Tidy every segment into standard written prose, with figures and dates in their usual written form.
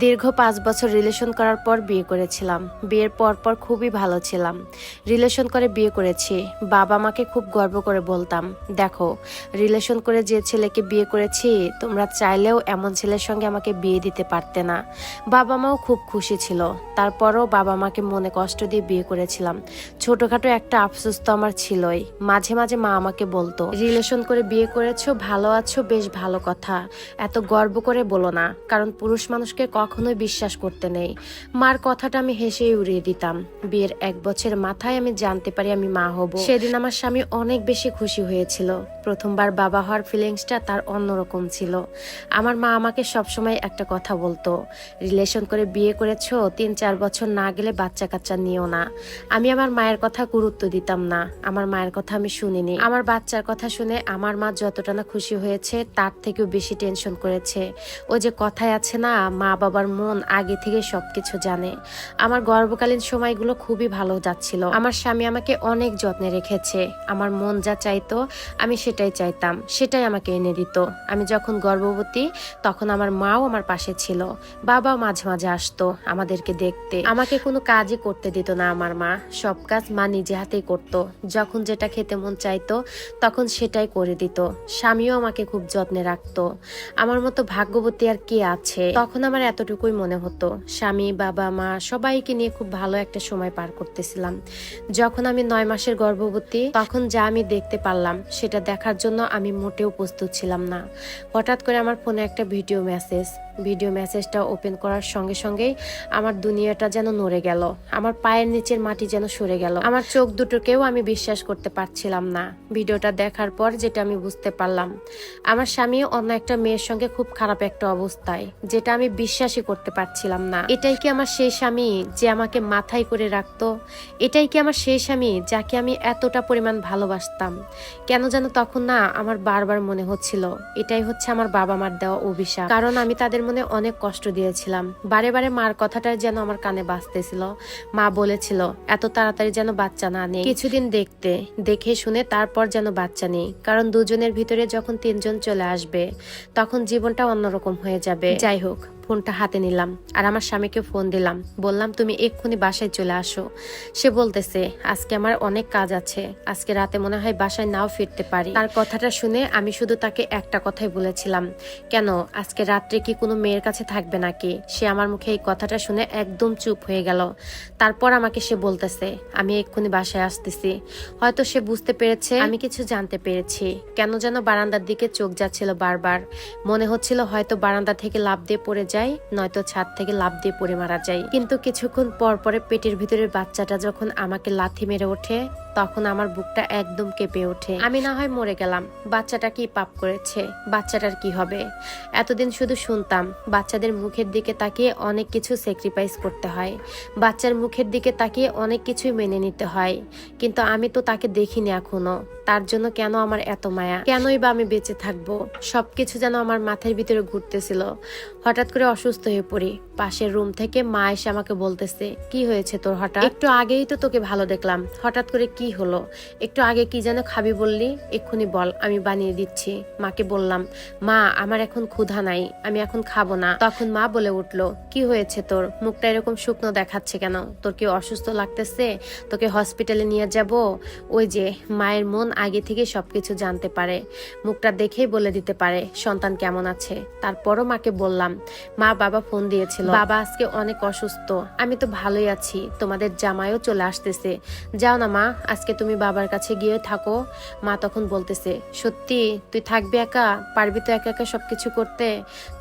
দীর্ঘ 5 বছর রিলেশন করার পর বিয়ে করেছিলাম। বিয়ের পর খুবই ভালো ছিলাম। রিলেশন করে বিয়ে করেছি। বাবা মাকে খুব গর্ব করে বলতাম, দেখো রিলেশন করে যে ছেলেকে বিয়ে করেছি, তোমরা চাইলেও এমন ছেলের সঙ্গে আমাকে বিয়ে দিতে পারতে না। বাবা মাও খুব খুশি ছিল। তারপরও বাবা মাকে মনে কষ্ট দিয়ে বিয়ে করেছিলাম। ছোটখাটো একটা আফসোস তো আমার ছিলই। মাঝে মাঝে মা আমাকে বলতো, রিলেশন করে বিয়ে করেছো, ভালো আছো, বেশ ভালো কথা, এত গর্ব করে বলো না, কারণ পুরুষ মানুষকে কখনোই বিশ্বাস করতে নেই। মার কথাটা আমি হেসেই উড়িয়ে দিতাম। বিয়ের 1 বছর মাথায় আমি জানতে পারি আমি মা হব। সেদিন আমার স্বামী অনেক বেশি খুশি হয়েছিল। প্রথমবার বাবা হওয়ার ফিলিংসটা তার অন্যরকম ছিল। আমার মা আমাকে সবসময় একটা কথা বলতো, রিলেশন করে বিয়ে করেছো, 3-4 বছর না গেলে বাচ্চা কাচ্চা নিও না। আমি আমার মায়ের কথা গুরুত্ব দিতাম না। আমার মায়ের কথা আমি শুনিনি। আমার বাচ্চার কথা শুনে আমার মা যতটা না খুশি হয়েছে, তার থেকেও বেশি টেনশন করেছে। ওই যে কথায় আছে না, মা বাবার মন আগে থেকে সবকিছু জানে। আমার গর্ভকালীন সময়গুলো খুবই ভালো যাচ্ছিল। আমার স্বামী আমাকে অনেক যত্নে রেখেছে। আমার মন যা চাইতো আমি সেটাই চাইতাম, সেটাই আমাকে এনে দিত। আমি যখন গর্ভবতী তখন আমার মাও আমার পাশে ছিল। বাবাও মাঝে মাঝে আসতো আমাদেরকে দেখতে। আমাকে কোনো কাজই করতে দিত না আমার মা। সব কাজ মা নিজে হাতেই করতো। যখন যেটা খেতে মন চাইতো তখন সেটাই করে দিত। স্বামীও আমাকে খুব যত্নে রাখতো। আমার মতো ভাগ্যবতী আর কে আছে। তখন আমার এতটুকুই মনে হতো, স্বামী, বাবা, মা সবাইকে নিয়ে খুব ভালো একটা সময় পার করতেছিলাম। যখন আমি 9 মাসের গর্ভবতী, তখন যা আমি দেখতে পারলাম সেটা দেখার জন্য আমি মোটেও প্রস্তুত ছিলাম না। হঠাৎ করে আমার ফোনে একটা ভিডিও মেসেজটা ওপেন করার সঙ্গে সঙ্গেই আমার দুনিয়াটা যেন নড়ে গেল। আমার পায়ের নিচের মাটি যেন সরে গেল। আমার চোখ দুটোকেও আমি বিশ্বাস করতে পারছিলাম না। ভিডিওটা দেখার পর যেটা আমি বুঝতে পারলাম, আমার স্বামী অন্য একটা মেয়ের সঙ্গে খুব খারাপ একটা অবস্থায়, যেটা আমি বিশ্বাসই করতে পারছিলাম না। এটাই কি আমার সেই স্বামী যে আমাকে মাথায় করে রাখতো? এটাই কি আমার সেই স্বামী যাকে আমি এতটা পরিমাণ ভালোবাসতাম? কেন যেন তখন না আমার বারবার মনে হচ্ছিল এটাই হচ্ছে আমার বাবা মার দেওয়া অভিশাপ। কারণ আমি তাদের মনে অনেক কষ্ট দিয়েছিলাম। বারে বারে মার কথাটাই যেন আমার কানে বাজতেছিল। মা বলেছিল এত তাড়াতাড়ি যেন বাচ্চা না নেই, কিছুদিন দেখে শুনে তারপর যেন বাচ্চা নেই, কারণ দুজনের ভিতরে যখন 3 জন চলে আসবে তখন জীবনটা অন্যরকম হয়ে যাবে। যাই হোক, ফোনটা হাতে নিলাম আর আমার স্বামীকে ফোন দিলাম। বললাম, তুমি এক্ষুনি বাসায় চলে আসো। সে বলতেছে, আজকে আমার অনেক কাজ আছে, আজকে রাতে মনে হয় বাসায় নাও ফিরতে পারি। তার কথাটা শুনে আমি শুধু তাকে একটা কথাই বলেছিলাম, কেন আজকে রাত্রে কি কোনো মেয়ের কাছে থাকবে নাকি? সে আমার মুখে এই কথাটা শুনে একদম চুপ হয়ে গেল। তারপর আমাকে সে বলতেছে, আমি এক্ষুনি বাসায় আসতেছি। হয়তো সে বুঝতে পেরেছে আমি কিছু জানতে পেরেছি। কেন যেন বারান্দার দিকে চোখ যাচ্ছিল বারবার। মনে হচ্ছিল হয়তো বারান্দা থেকে লাফ দিয়ে পড়ে যায়, নয়তো ছাদ থেকে লাফ দিয়ে পড়ে মারা যায়। কিন্তু কিছুক্ষণ পর পরে পেটের ভিতরের বাচ্চাটা যখন আমাকে লাথি মেরে ওঠে, তখন আমার বুকটা একদম কেঁপে ওঠে। আমি না হয় মরে গেলাম, বাচ্চাটা কি পাপ করেছে? বাচ্চাটার কি হবে? এতদিন শুধু শুনতাম বাচ্চাদের মুখের দিকে তাকিয়ে অনেক কিছু স্যাক্রিফাইস করতে হয়, বাচ্চার মুখের দিকে তাকিয়ে অনেক কিছুই মেনে নিতে হয়। কিন্তু আমি তো তাকে দেখিনি এখনো। তার জন্য কেন আমার এত মায়া? কেনই বা আমি বেঁচে থাকবো? সবকিছু যেন আমার মাথার ভিতরে ঘুরতেছিল। হঠাৎ করে অসুস্থ হয়ে পড়ি। পাশের রুম থেকে মা এসে আমাকে বলতেছে, কি হয়েছে তোর হঠাৎ? একটু আগেই তো তোকে ভালো দেখলাম, হঠাৎ করে কি হলো? একটু আগে কি যেন খাবি বললি, এক্ষুনি বল, আমি বানিয়ে দিচ্ছি। মাকে বললাম, মা আমার এখন ক্ষুধা নাই, আমি এখন খাবো না। তখন মা বলে উঠলো, কি হয়েছে তোর? মুখটা এরকম শুকনো দেখাচ্ছে কেন? তোর কি অসুস্থ লাগতেছে? তোকে হসপিটালে নিয়ে যাব? ওই যে মায়ের মন আগে থেকে সবকিছু জানতে পারে, মুখটা দেখেই বলে দিতে পারে সন্তান কেমন আছে। তারপরও মাকে বললাম, মা বাবা ফোন দিয়েছিল, বাবা আজকে অনেক অসুস্থ। আমি তো ভালোই আছি, তোমাদের জামাইও চলে আসতেছে, যাও না মা, আজকে তুমি বাবার কাছে গিয়ে থাকো। মা তখন বলতেছে, সত্যি তুই থাকবি একা? পারবি তো একা একা সবকিছু করতে?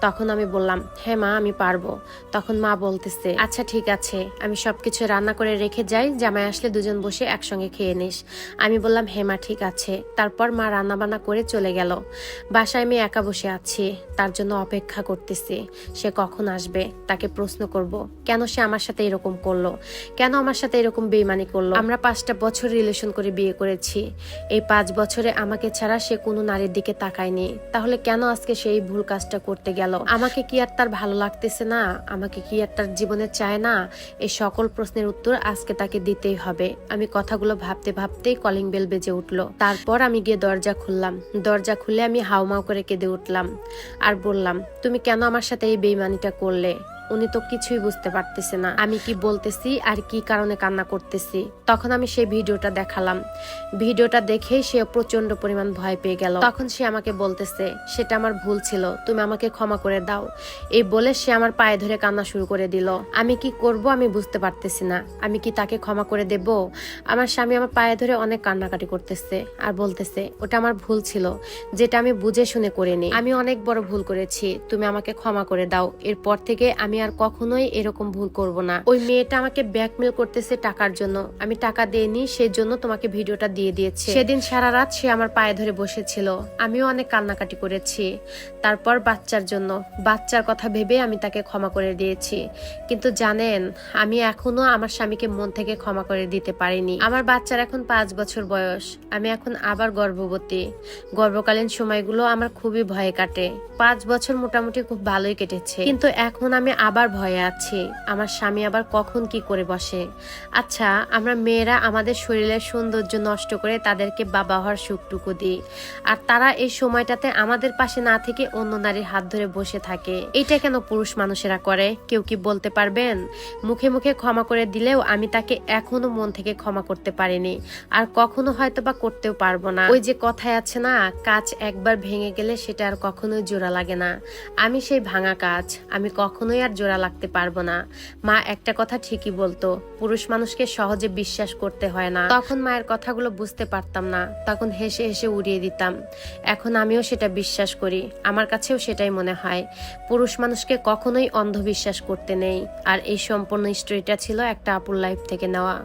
তখন আমি বললাম, হ্যাঁ মা আমি পারবো। তখন মা বলতেছে, আচ্ছা ঠিক আছে, আমি সবকিছু রান্না করে রেখে যাই, জামাই আসলে দুজন বসে একসঙ্গে খেয়ে নিস। আমি বললাম, হ্যাঁ মা ঠিক আছে। তারপর মা রান্না বান্না করে চলে গেল। বাসায় আমি একা বসে আছি, তার জন্য অপেক্ষা করতেছি সে কখন আসবে, তাকে প্রশ্ন করব কেন সে আমার সাথে এরকম করলো, কেন আমার সাথে এরকম বেইমানি করলো। আমরা 5টা বছর রিলেশন করে বিয়ে করেছি। এই 5 বছরে আমাকে ছাড়া সে কোনো নারীর দিকে তাকায়নি। তাহলে কেন আজকে সেই ভুল কাজটা করতে গেল? আমাকে কি আর তার ভালো লাগতেছে না? আমাকে কি আর তার জীবনে চায় না? এই সকল প্রশ্নের উত্তর আজকে তাকে দিতেই হবে। আমি কথাগুলো ভাবতে ভাবতেই কলিং বেল বেজে উঠলো। তারপর আমি গিয়ে দরজা খুললাম। দরজা খুলে আমি হাউমাউ করে কেঁদে উঠলাম আর বললাম, তুমি কেন আমার সাথে এই বেইমানিটা করলে? উনি তো কিছুই বুঝতে পারতেছে না আমি কি বলতেছি আর কি কারণে কান্না করতেছি। তখন আমি সেই ভিডিওটা দেখালাম। ভিডিওটা দেখে সে প্রচন্ড পরিমাণ ভয় পেয়ে গেল। তখন সে আমাকে বলতেছে সেটা আমার ভুল ছিল, তুমি আমাকে ক্ষমা করে দাও। এই বলে সে আমার পায়ে ধরে কান্না শুরু করে দিল। আমি কি করব আমি বুঝতে পারতেছি না, আমি কি তাকে ক্ষমা করে দেব? আমার স্বামী আমার পায়ে ধরে অনেক কান্নাকাটি করতেছে আর বলতেছে ওটা আমার ভুল ছিল, যেটা আমি বুঝে শুনে করিনি। আমি অনেক বড় ভুল করেছি, তুমি আমাকে ক্ষমা করে দাও। এরপর থেকে আমি আর কখনোই এরকম ভুল করব না। ওই মেয়েটা আমাকে ব্ল্যাকমেল করতেছে টাকার জন্য, আমি টাকা দেইনি, সেই জন্য তোমাকে ভিডিওটা দিয়ে দিয়েছে। সেদিন সারা রাত সে আমার পায়ে ধরে বসেছিল, আমিও অনেক কান্নাকাটি করেছি। তারপর বাচ্চার জন্য, বাচ্চার কথা ভেবে আমি তাকে ক্ষমা করে দিয়েছি। কিন্তু জানেন, আমি এখনো আমার স্বামীকে মন থেকে ক্ষমা করে দিতে পারিনি। আমার বাচ্চার এখন 5 বছর বয়স, আমি এখন আবার গর্ভবতী। গর্ভকালীন সময়গুলো আমার খুবই ভয়ে কাটে। 5 বছর মোটামুটি খুব ভালোই কেটেছে, কিন্তু এখন আমি আবার ভয়ে আছি আমার স্বামী আবার কখন কি করে বসে। আচ্ছা, আমরা মেয়েরা আমাদের শরীরের সৌন্দর্য নষ্ট করে তাদেরকে বাবা হওয়ার সুখটুকু দিই, আর তারা এই সময়টাতে আমাদের পাশে না থেকে অন্য নারীর হাত ধরে বসে থাকে। এটা কেন পুরুষ মানুষেরা করে কেউ কি বলতে পারবেন? মুখে মুখে ক্ষমা করে দিলেও আমি তাকে এখনো মন থেকে ক্ষমা করতে পারিনি, আর কখনো হয়তো বা করতেও পারবো না। ওই যে কথায় আছে না, কাঁচ একবার ভেঙে গেলে সেটা আর কখনোই জোড়া লাগে না। আমি সেই ভাঙা কাঁচ, আমি কখনোই আর জোড়া লাগতে পারবো না। মা একটা কথা ঠিকই বলতো, পুরুষ মানুষকে সহজে বিশ্বাস করতে হয় না। তখন মায়ের কথাগুলো বুঝতে পারতাম না, তখন হেসে হেসে উড়িয়ে দিতাম। এখন আমিও সেটা বিশ্বাস করি, আমার কাছেও সেটাই মনে হয়। পুরুষ মানুষকে কখনোই অন্ধবিশ্বাস করতে নেই। আর এই সম্পূর্ণ স্টোরিটা ছিল একটা আপুর লাইফ থেকে নেওয়া।